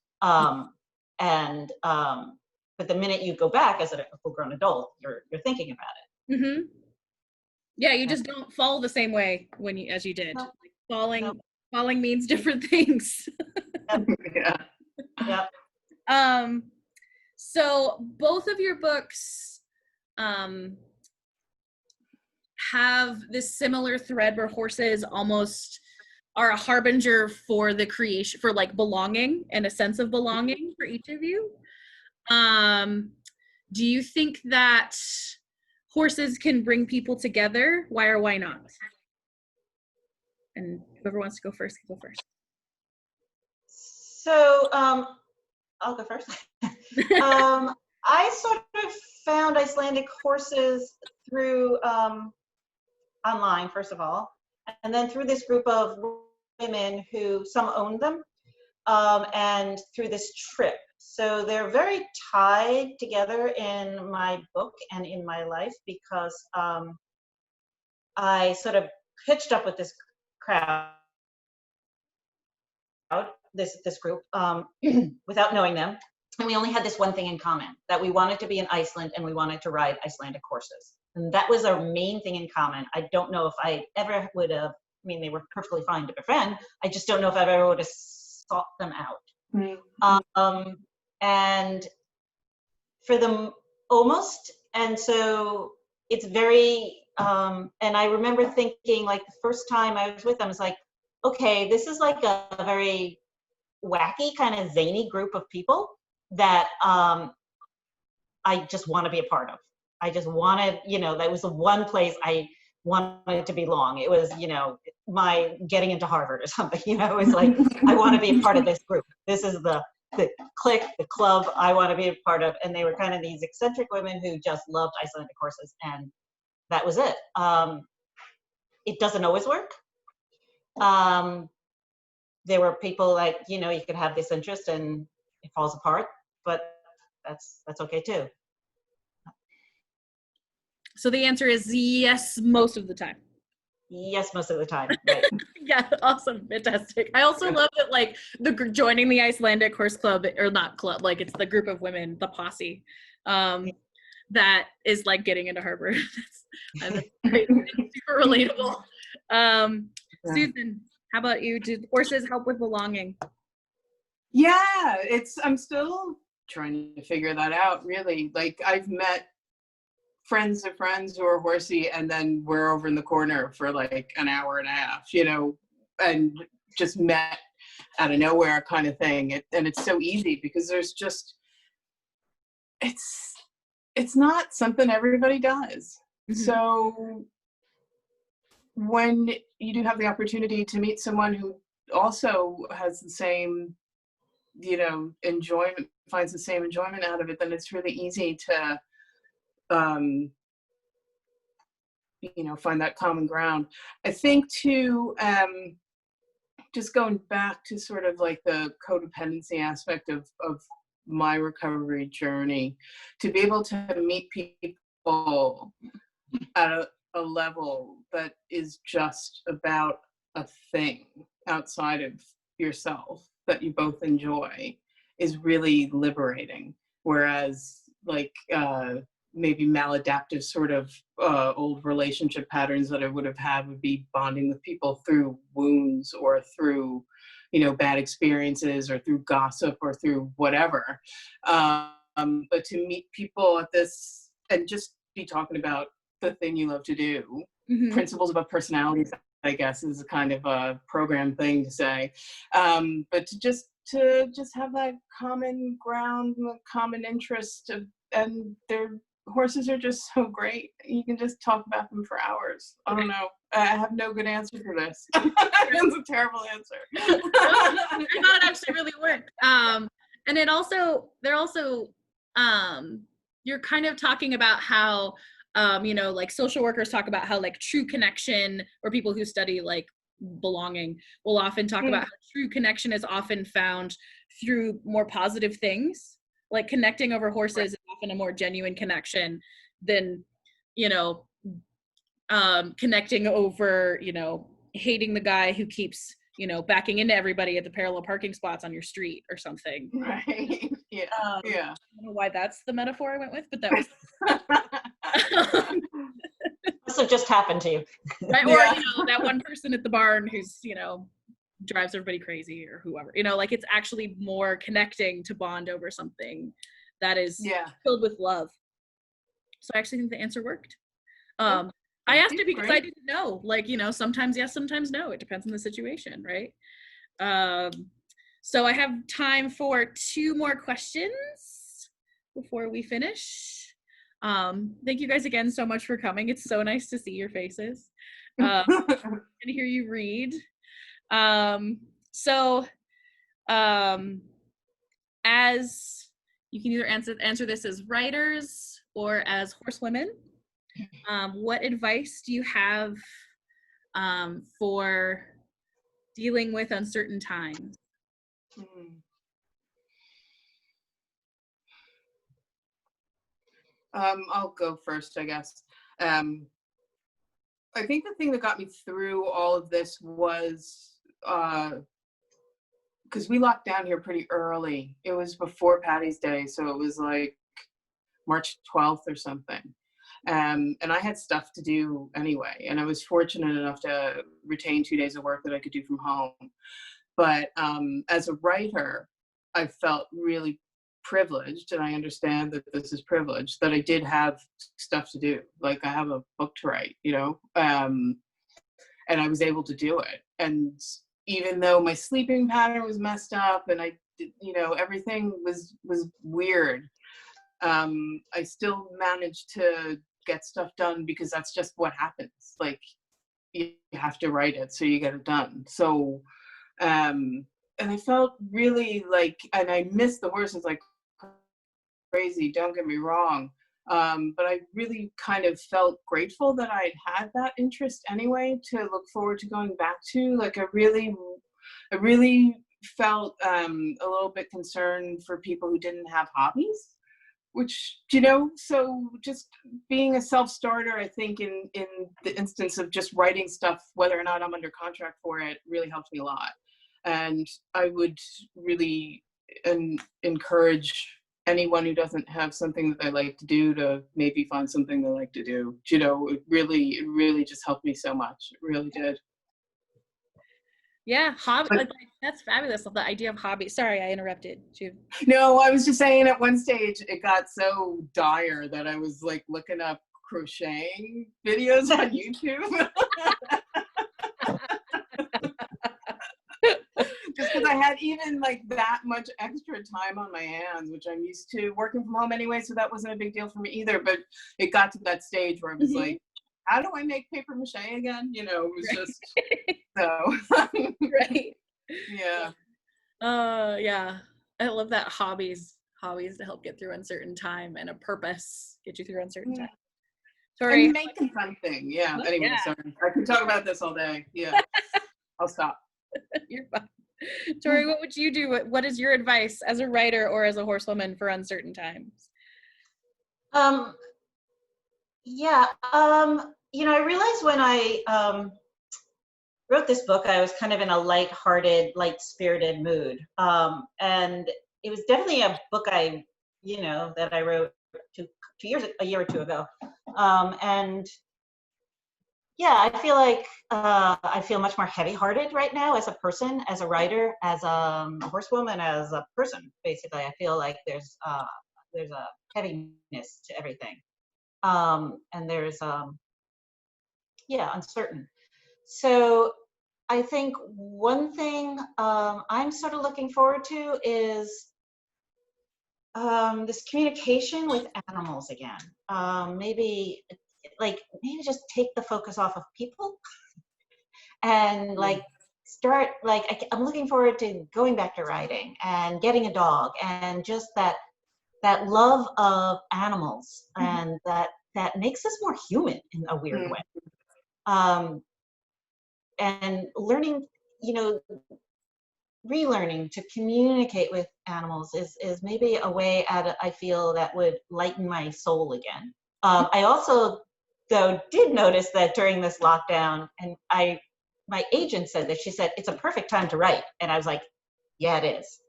But the minute you go back as a full-grown adult, you're thinking about it. Yeah, you just don't fall the same way as you did. No. Like, falling means different things. Yeah. So both of your books have this similar thread where horses almost are a harbinger for the creation, for like belonging and a sense of belonging for each of you. Do you think that horses can bring people together? Why or why not? And whoever wants to go first, can go first. So I'll go first. I sort of found Icelandic Horses through online, first of all, and then through this group of women who some owned them, and through this trip. So they're very tied together in my book and in my life, because I sort of hitched up with this crowd, this group, without knowing them. And we only had this one thing in common, that we wanted to be in Iceland and we wanted to ride Icelandic horses. And that was our main thing in common. I don't know if I ever would have, I mean, they were perfectly fine to befriend. I just don't know if I ever would have sought them out. And for them almost, and so it's very, and I remember thinking, like, the first time I was with them, it's like, okay, this is like a very wacky, kind of zany group of people that I just want to be a part of. I just wanted, you know, that was the one place I wanted to belong. It was, you know, my getting into Harvard or something, you know, it's like, I want to be a part of this group. This is the clique, the club I want to be a part of. And they were kind of these eccentric women who just loved Icelandic horses, and that was it. It doesn't always work. There were people like, you know, you could have this interest and it falls apart, but that's okay too. So the answer is yes, most of the time. Yes, most of the time. Right. Yeah, awesome, fantastic. I also love that, like, joining the Icelandic Horse Club, or not club, like, it's the group of women, the posse, that is like getting into Harvard. That's great. Super relatable. Susan, how about you? Do horses help with belonging? Yeah, I'm still trying to figure that out, really. Like, I've met friends of friends who are horsey, and then we're over in the corner for like an hour and a half, you know, and just met out of nowhere kind of thing. And it's so easy, because there's just, it's not something everybody does. So when you do have the opportunity to meet someone who also has the same, you know, enjoyment, finds the same enjoyment out of it, then it's really easy to, you know, find that common ground. I think too, just going back to sort of like the codependency aspect of my recovery journey, to be able to meet people at a level that is just about a thing outside of yourself that you both enjoy is really liberating. Whereas like maybe maladaptive sort of old relationship patterns that I would have had would be bonding with people through wounds or through, you know, bad experiences or through gossip or through whatever. But to meet people at this and just be talking about the thing you love to do, principles about personalities, I guess, is a kind of a program thing to say. But to just have that common ground, common interest, and their horses are just so great. You can just talk about them for hours. I don't know. I have no good answer for this. It's a terrible answer. I thought it actually really worked. And it also, you're kind of talking about how, you know, like social workers talk about how like true connection, or people who study like belonging will often talk about how true connection is often found through more positive things. Like connecting over horses is often a more genuine connection than, you know, connecting over, you know, hating the guy who keeps, you know, backing into everybody at the parallel parking spots on your street or something. Right. Yeah. Yeah. I don't know why that's the metaphor I went with, but that was Must have just happened to you. right? Or, you know, that one person at the barn who's, you know, drives everybody crazy, or whoever, you know, like it's actually more connecting to bond over something that is filled with love. So I actually think the answer worked. I asked it because I didn't know, like, you know, sometimes yes, sometimes no. It depends on the situation, right? So I have time for 2 more questions before we finish. Thank you guys again so much for coming. It's so nice to see your faces and hear you read. As you can either answer this as writers or as horsewomen, what advice do you have for dealing with uncertain times? I'll go first, I guess. I think the thing that got me through all of this was because we locked down here pretty early. It was before Patty's Day, so it was like March 12th or something. And I had stuff to do anyway, and I was fortunate enough to retain 2 days of work that I could do from home. But as a writer, I felt really privileged, and I understand that this is privilege, that I did have stuff to do. Like I have a book to write, you know, and I was able to do it. And even though my sleeping pattern was messed up and I, you know, everything was weird, I still managed to get stuff done because that's just what happens. Like you have to write it, so you get it done. So, and I felt really like, and I missed the horses like crazy, don't get me wrong. But I really kind of felt grateful that I'd had that interest anyway to look forward to going back to. Like I really felt a little bit concerned for people who didn't have hobbies, which, you know, so just being a self-starter, I think in the instance of just writing stuff, whether or not I'm under contract for it, really helped me a lot. And I would really encourage anyone who doesn't have something that they like to do to maybe find something they like to do. You know, it really just helped me so much. It really did. Yeah, hobby. That's fabulous. The idea of hobby. Sorry, I interrupted you. No, I was just saying at one stage it got so dire that I was like looking up crocheting videos on YouTube. Just because I had even like that much extra time on my hands, which I'm used to working from home anyway, so that wasn't a big deal for me either. But it got to that stage where I was like, how do I make paper mache again? You know, it was just so. Right. Yeah. Yeah. I love that hobbies to help get through uncertain time, and a purpose get you through uncertain time. Tori. And making something. Yeah. Oh, Anyway, yeah. sorry. I could talk about this all day. Yeah. I'll stop. You're fine. Tori, what would you do? What is your advice as a writer or as a horsewoman for uncertain times? Yeah, I realized when I wrote this book, I was kind of in a light-hearted, light-spirited mood. And it was definitely a book that I wrote a year or two ago. And yeah, I feel like I feel much more heavy-hearted right now as a person, as a writer, as a horsewoman, as a person. Basically, I feel like there's a heaviness to everything, and there's uncertain. So I think one thing I'm sort of looking forward to is this communication with animals again. Maybe just take the focus off of people and start I'm looking forward to going back to riding and getting a dog, and just that love of animals, and that makes us more human in a weird way. And learning, relearning to communicate with animals is maybe a way I feel that would lighten my soul again. I also, though, did notice that during this lockdown, and my agent said that, she said, it's a perfect time to write. And I was like, yeah, it is.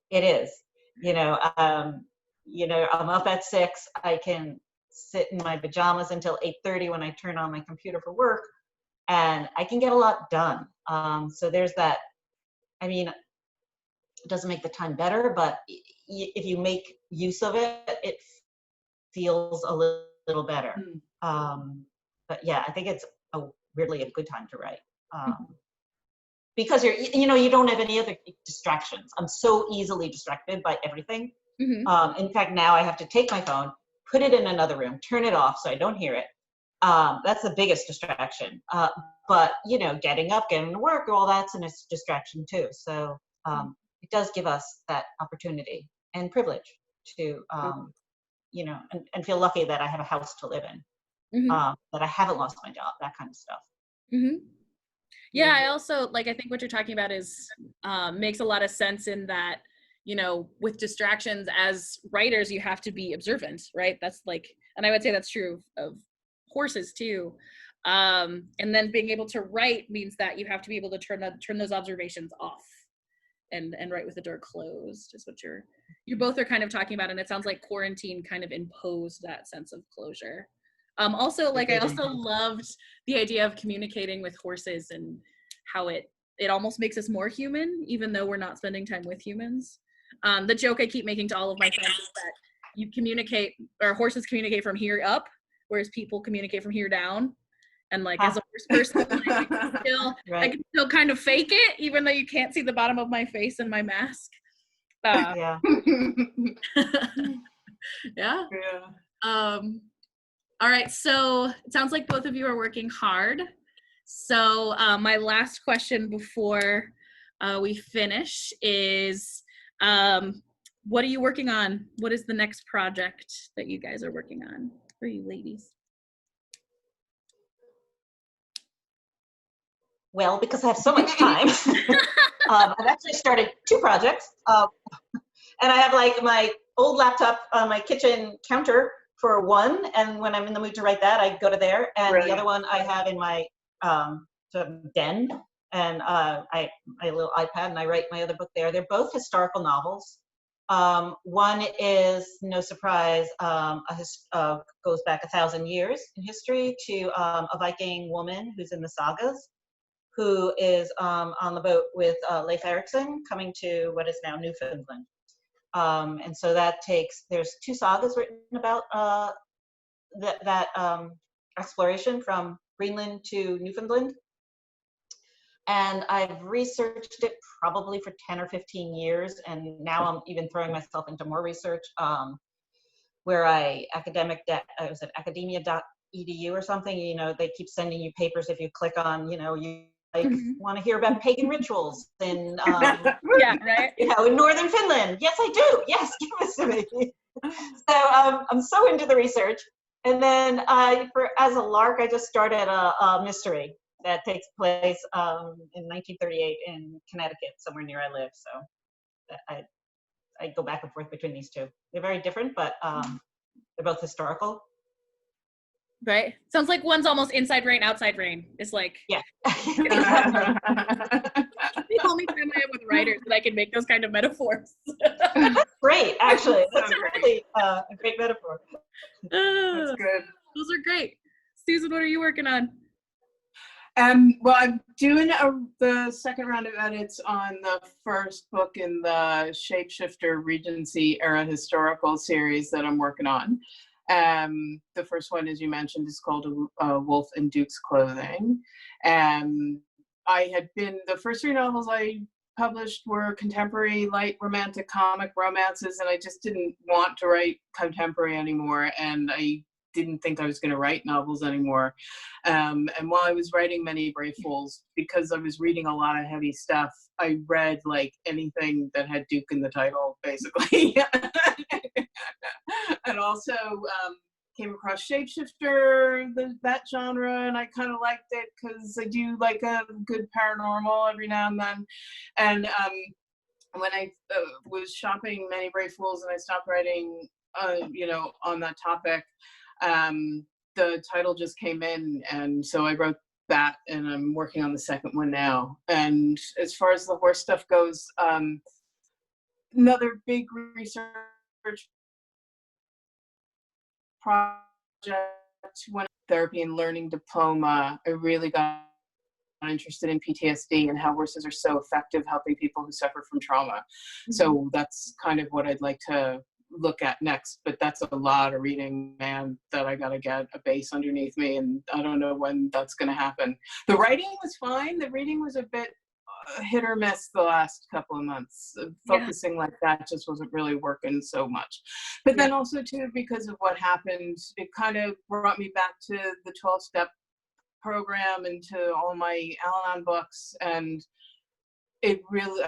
It is. I'm up at 6. I can sit in my pajamas until 8:30 when I turn on my computer for work, and I can get a lot done. So there's that. I mean, it doesn't make the time better, but if you make use of it, it feels a little better. But yeah, I think it's really a good time to write. Because you don't have any other distractions. I'm so easily distracted by everything. In fact, now I have to take my phone, put it in another room, turn it off so I don't hear it. That's the biggest distraction. But getting up, getting to work, all that's a distraction too. So it does give us that opportunity and privilege to, and feel lucky that I have a house to live in, that I haven't lost my job, that kind of stuff. Yeah, I also I think what you're talking about is makes a lot of sense, in that, with distractions as writers, you have to be observant, right? That's and I would say that's true of horses too. And then being able to write means that you have to be able to turn those observations off and write with the door closed, is what you both are kind of talking about. And it sounds like quarantine kind of imposed that sense of closure. Also, I also loved the idea of communicating with horses, and how it almost makes us more human, even though we're not spending time with humans. The joke I keep making to all of my friends is that you communicate, or horses communicate from here up, whereas people communicate from here down. And as a horse person, I can still kind of fake it, even though you can't see the bottom of my face and my mask. Yeah. Yeah. All right, so it sounds like both of you are working hard. So my last question before we finish is, what are you working on? What is the next project that you guys are working on, for you ladies? Well, because I have so much time, I've actually started 2 projects. And I have my old laptop on my kitchen counter for one, and when I'm in the mood to write that, I go to there. And the other one I have in my sort of den, and my little iPad, and I write my other book there. They're both historical novels. One is, no surprise, goes back 1,000 years in history to a Viking woman who's in the sagas, who is on the boat with Leif Erikson coming to what is now Newfoundland. And so there's 2 sagas written about that exploration from Greenland to Newfoundland. And I've researched it probably for 10 or 15 years. And now I'm even throwing myself into more research, where I was at academia.com edu or something, you know, they keep sending you papers if you click on, you know, you like Mhm. want to hear about pagan rituals in, Yeah, right. you know, in northern Finland. Yes, I do. Yes, give this to me. So I'm so into the research. And then as a lark, I just started a mystery that takes place in 1938 in Connecticut, somewhere near I live. So I go back and forth between these two. They're very different, but they're both historical. Right. Sounds like one's almost inside rain, outside rain. It's like Yeah, exactly. the only time I am with writers that I can make those kind of metaphors. Great, actually. So That's great. really a great metaphor. That's good. Those are great. Susan, what are you working on? Well, I'm doing the second round of edits on the first book in the Shapeshifter Regency era historical series that I'm working on. The first one, as you mentioned, is called Wolf in Duke's Clothing. The first three novels I published were contemporary light romantic comic romances, and I just didn't want to write contemporary anymore, and I didn't think I was going to write novels anymore. And while I was writing Many Brave Fools, because I was reading a lot of heavy stuff, I read like anything that had Duke in the title, basically. And also came across Shapeshifter, that genre, and I kind of liked it because I do like a good paranormal every now and then. And when I was shopping Many Brave Fools and I stopped writing, you know, on that topic, the title just came in, and so I wrote that, and I'm working on the second one now. And as far as the horse stuff goes, another big research project, when therapy and learning diploma, I really got interested in PTSD and how horses are so effective helping people who suffer from trauma. Mm-hmm. So that's kind of what I'd like to look at next, but that's a lot of reading, man, that I gotta get a base underneath me, and I don't know when that's gonna happen. The writing was fine, the reading was a bit hit or miss the last couple of months. Focusing like that just wasn't really working so much. But then also too, because of what happened, it kind of brought me back to the 12-step program and to all my Al-Anon books, and it really,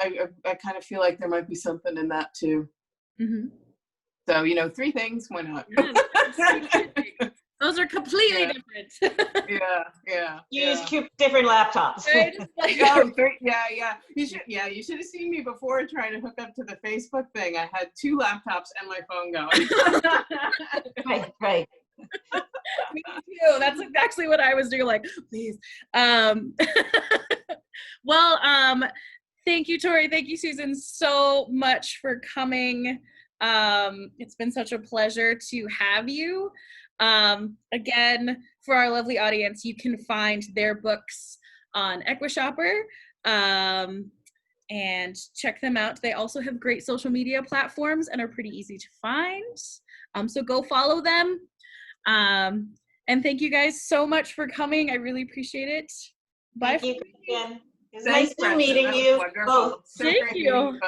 I kind of feel like there might be something in that too. Mm-hmm. So, you know, three things, why not? Those are completely different. Yeah. Use different laptops. Right? Like, Yeah. You should have seen me before trying to hook up to the Facebook thing. I had 2 laptops and my phone going. Right. Me too. That's actually what I was doing. Like, please. Well, thank you, Tori. Thank you, Susan, so much for coming. It's been such a pleasure to have you. Again, for our lovely audience, you can find their books on Equishopper, and check them out. They also have great social media platforms and are pretty easy to find. So go follow them. And thank you guys so much for coming. I really appreciate it. Bye. Thank you, Gretchen. It was nice meeting you both. Thank you.